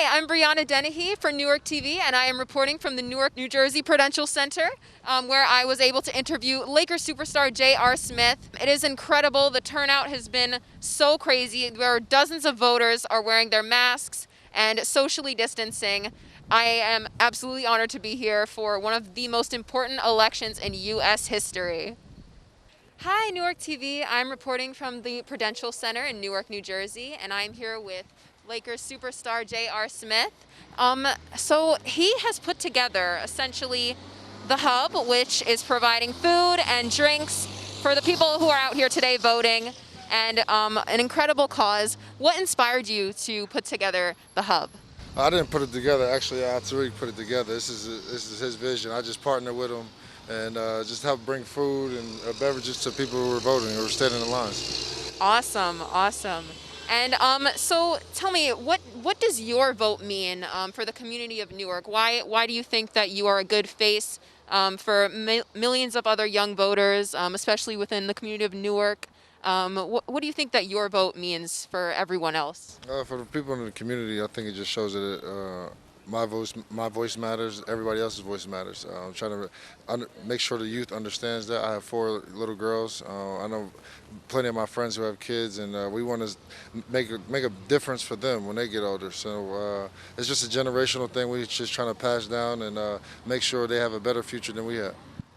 Hi, I'm Briannagh Dennehy for Newark TV, and I am reporting from the Newark, New Jersey Prudential Center, where I was able to interview Lakers superstar J.R. Smith. It is incredible. The turnout has been so crazy. There are dozens of voters are wearing their masks and socially distancing. I am absolutely honored to be here for one of the most important elections in U.S. history. Hi, Newark TV. I'm reporting from the Prudential Center in Newark, New Jersey, and I'm here with Lakers superstar J.R. Smith. So he has put together essentially the hub, which is providing food and drinks for the people who are out here today voting, and an incredible cause. What inspired you to put together the hub? I didn't put it together. Actually, Atari put it together. This is his vision. I just partnered with him and just help bring food and beverages to people who were voting, who were standing in lines. Awesome, awesome. And so tell me, what does your vote mean for the community of Newark? Why do you think that you are a good face for millions of other young voters, especially within the community of Newark? What do you think that your vote means for everyone else? For the people in the community, I think it just shows that my voice matters. Everybody else's voice matters. I'm trying to make sure the youth understands that. I have four little girls. I know plenty of my friends who have kids, and we want to make a difference for them when they get older. So it's just a generational thing. We're just trying to pass down and make sure they have a better future than we have.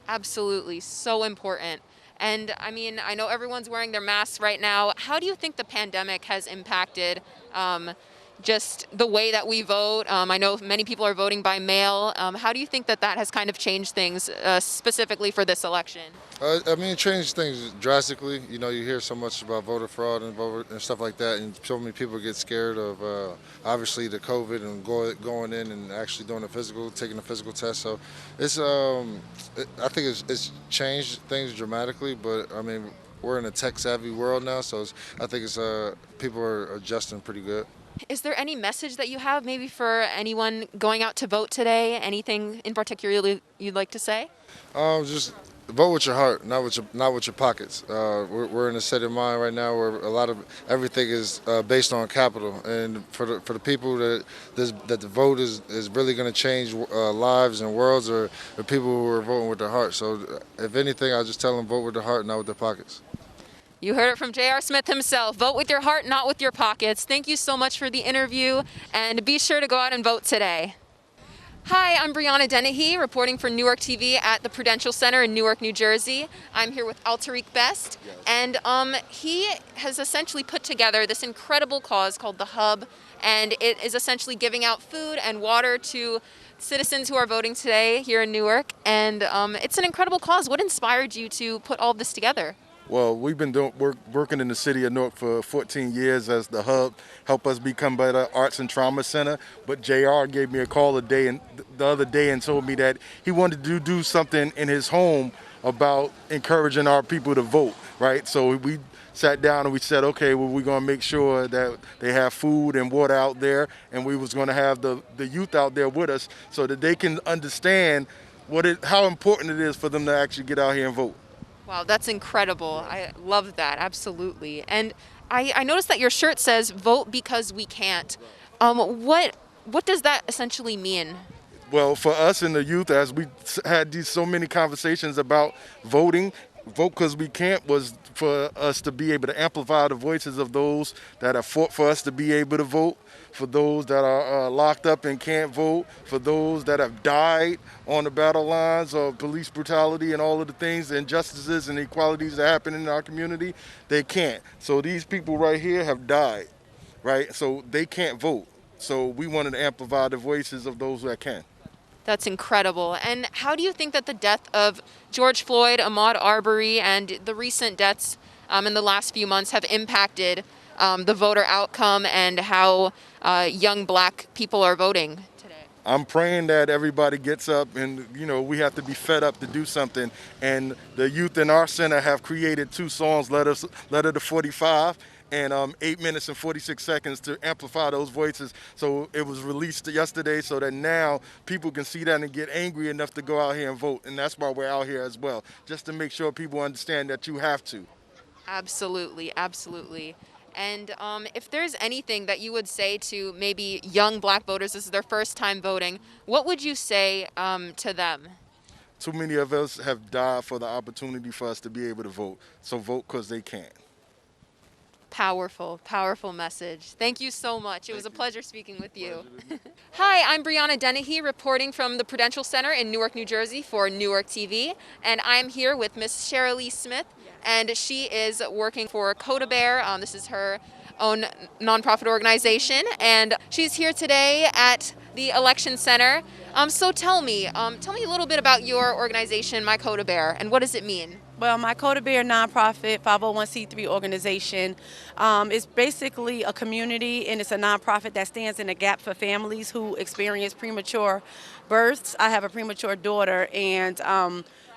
Absolutely, so important. And I mean, I know everyone's wearing their masks right now. How do you think the pandemic has impacted just the way that we vote? I know many people are voting by mail. How do you think that that has kind of changed things specifically for this election? I mean, it changed things drastically. You know, you hear so much about voter fraud and voter and stuff like that, and so many people get scared of obviously the COVID and going in and actually doing a physical, taking a physical test. So I think it's changed things dramatically. But I mean, we're in a tech-savvy world now, so I think it's people are adjusting pretty good. Is there any message that you have maybe for anyone going out to vote today? Anything in particular you'd like to say? Just vote with your heart, not with your pockets. We're in a state of mind right now where a lot of everything is based on capital, and for the people that the vote is really going to change lives and worlds are the people who are voting with their heart. So if anything, I just tell them vote with their heart, not with their pockets. You heard it from J.R. Smith himself. Vote with your heart, not with your pockets. Thank you so much for the interview, and be sure to go out and vote today. Hi, I'm Briannagh Dennehy, reporting for Newark TV at the Prudential Center in Newark, New Jersey. I'm here with Altariq Best, and he has essentially put together this incredible cause called the Hub, and it is essentially giving out food and water to citizens who are voting today here in Newark, and it's an incredible cause. What inspired you to put all this together? Well, we've been working in the city of Newark for 14 years as the hub, help us become better arts and trauma center. But JR gave me a call the other day and told me that he wanted to do something in his home about encouraging our people to vote, right? So we sat down and we said, okay, well, we're going to make sure that they have food and water out there, and we was going to have the youth out there with us so that they can understand how important it is for them to actually get out here and vote. Wow, that's incredible. I love that, absolutely. And I noticed that your shirt says "Vote because we can't." What does that essentially mean? Well, for us in the youth, as we had these so many conversations about voting, vote because we can't was for us to be able to amplify the voices of those that have fought for us to be able to vote, for those that are locked up and can't vote, for those that have died on the battle lines of police brutality and all of the things, the injustices and inequalities that happen in our community, they can't. So these people right here have died, right? So they can't vote. So we wanted to amplify the voices of those that can. That's incredible. And how do you think that the death of George Floyd, Ahmaud Arbery, and the recent deaths in the last few months have impacted the voter outcome and how young black people are voting today? I'm praying that everybody gets up and, we have to be fed up to do something. And the youth in our center have created two songs, Letter to 45 and 8 minutes and 46 seconds to amplify those voices. So it was released yesterday so that now people can see that and get angry enough to go out here and vote. And that's why we're out here as well, just to make sure people understand that you have to. Absolutely, absolutely. And if there's anything that you would say to maybe young black voters, this is their first time voting, what would you say to them? Too many of us have died for the opportunity for us to be able to vote. So vote because they can. Powerful, powerful message. Thank you so much. It was a you. pleasure speaking with you. Pleasure to meet Hi, I'm Briannagh Dennehy reporting from the Prudential Center in Newark, New Jersey for Newark TV. And I'm here with Miss Sherilee Smith, and she is working for Coda Bear. This is her own nonprofit organization, and she's here today at the election center. So tell me a little bit about your organization, My Coda Bear, and what does it mean? Well, my Coda Bear nonprofit 501c3 organization is basically a community, and it's a nonprofit that stands in the gap for families who experience premature births. I have a premature daughter, and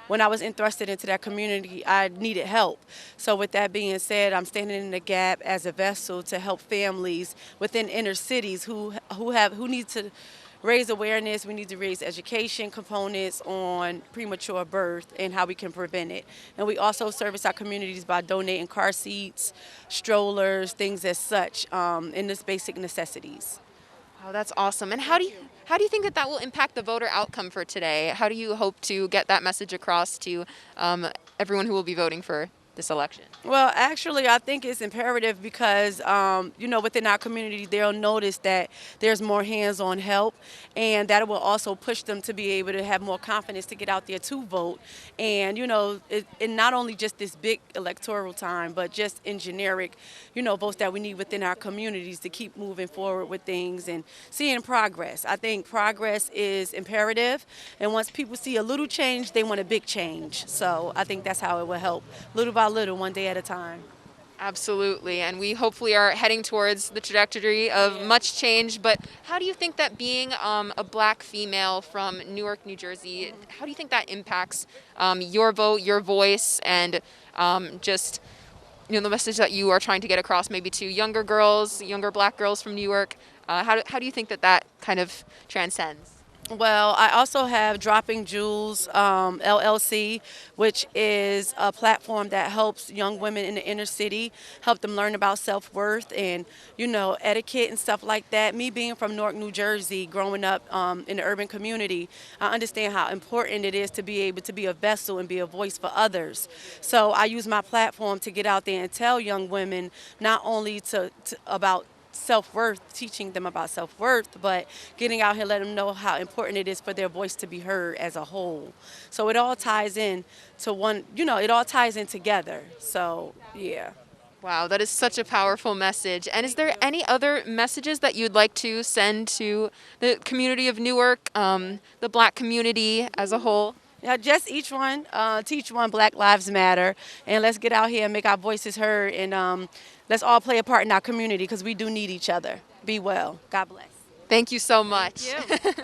when I was entrusted into that community, I needed help. So with that being said, I'm standing in the gap as a vessel to help families within inner cities who need to raise awareness. We need to raise education components on premature birth and how we can prevent it. And we also service our communities by donating car seats, strollers, things as such, in this basic necessities. Oh, that's awesome. And how do you think that that will impact the voter outcome for today? How do you hope to get that message across to everyone who will be voting for this election? Well, actually, I think it's imperative because, within our community, they'll notice that there's more hands-on help, and that will also push them to be able to have more confidence to get out there to vote. And, in not only just this big electoral time, but just in generic, votes that we need within our communities to keep moving forward with things and seeing progress. I think progress is imperative, and once people see a little change, they want a big change. So I think that's how it will help, little by little, one day at a time. Absolutely, and we hopefully are heading towards the trajectory of much change. But how do you think that being a black female from Newark, New Jersey, how do you think that impacts your vote, your voice, and just the message that you are trying to get across, maybe to younger girls, younger black girls from Newark? How do you think that that kind of transcends? Well, I also have Dropping Jewels LLC, which is a platform that helps young women in the inner city, help them learn about self-worth and, etiquette and stuff like that. Me being from Newark, New Jersey, growing up in the urban community, I understand how important it is to be able to be a vessel and be a voice for others. So I use my platform to get out there and tell young women not only about self-worth, teaching them about self-worth, but getting out here, letting them know how important it is for their voice to be heard as a whole. So it all ties in to one, it all ties in together. So, yeah. Wow, that is such a powerful message. And is there any other messages that you'd like to send to the community of Newark, the black community as a whole? Yeah, just each one, teach one, Black Lives Matter, and let's get out here and make our voices heard, and let's all play a part in our community because we do need each other. Be well. God bless. Thank you so much. Thank you.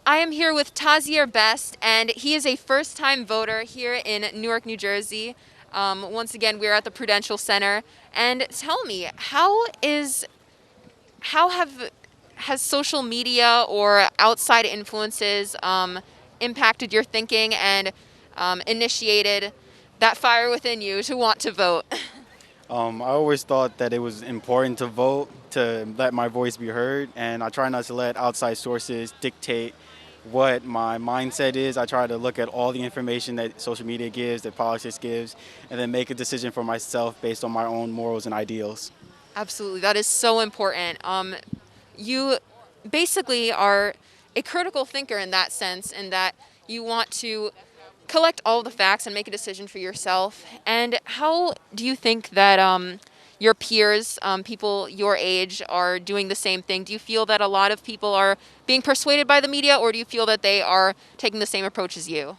I am here with Tazier Best, and he is a first-time voter here in Newark, New Jersey. Once again, we're at the Prudential Center. And tell me, has social media or outside influences impacted your thinking and initiated that fire within you to want to vote? I always thought that it was important to vote, to let my voice be heard, and I try not to let outside sources dictate what my mindset is. I try to look at all the information that social media gives, that politics gives, and then make a decision for myself based on my own morals and ideals. Absolutely, that is so important. You basically are a critical thinker in that sense, in that you want to collect all the facts and make a decision for yourself. And how do you think that your peers, people your age, are doing the same thing? Do you feel that a lot of people are being persuaded by the media, or do you feel that they are taking the same approach as you?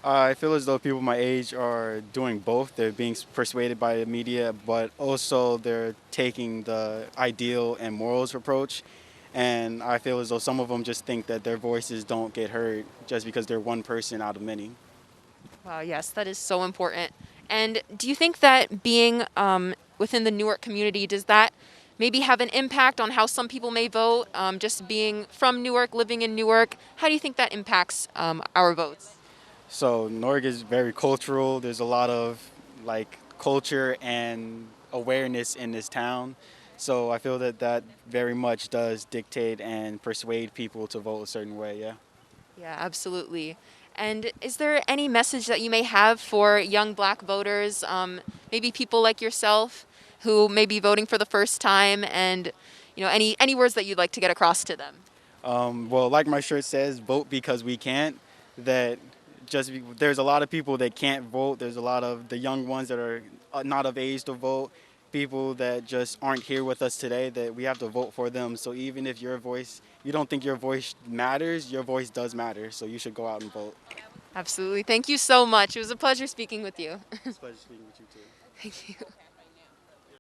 I feel as though people my age are doing both. They're being persuaded by the media, but also they're taking the ideal and morals approach. And I feel as though some of them just think that their voices don't get heard just because they're one person out of many. Wow, yes, that is so important. And do you think that being within the Newark community, does that maybe have an impact on how some people may vote? Just being from Newark, living in Newark, how do you think that impacts our votes? So Newark is very cultural. There's a lot of culture and awareness in this town. So I feel that that very much does dictate and persuade people to vote a certain way, yeah. Yeah, absolutely. And is there any message that you may have for young black voters, maybe people like yourself who may be voting for the first time, and any words that you'd like to get across to them? Well, like my shirt says, vote because we can't. That there's a lot of people that can't vote. There's a lot of the young ones that are not of age to vote. People that just aren't here with us today. That we have to vote for them. So even if you don't think your voice matters, your voice does matter. So you should go out and vote. Absolutely. Thank you so much. It was a pleasure speaking with you. It's a pleasure speaking with you too. Thank you.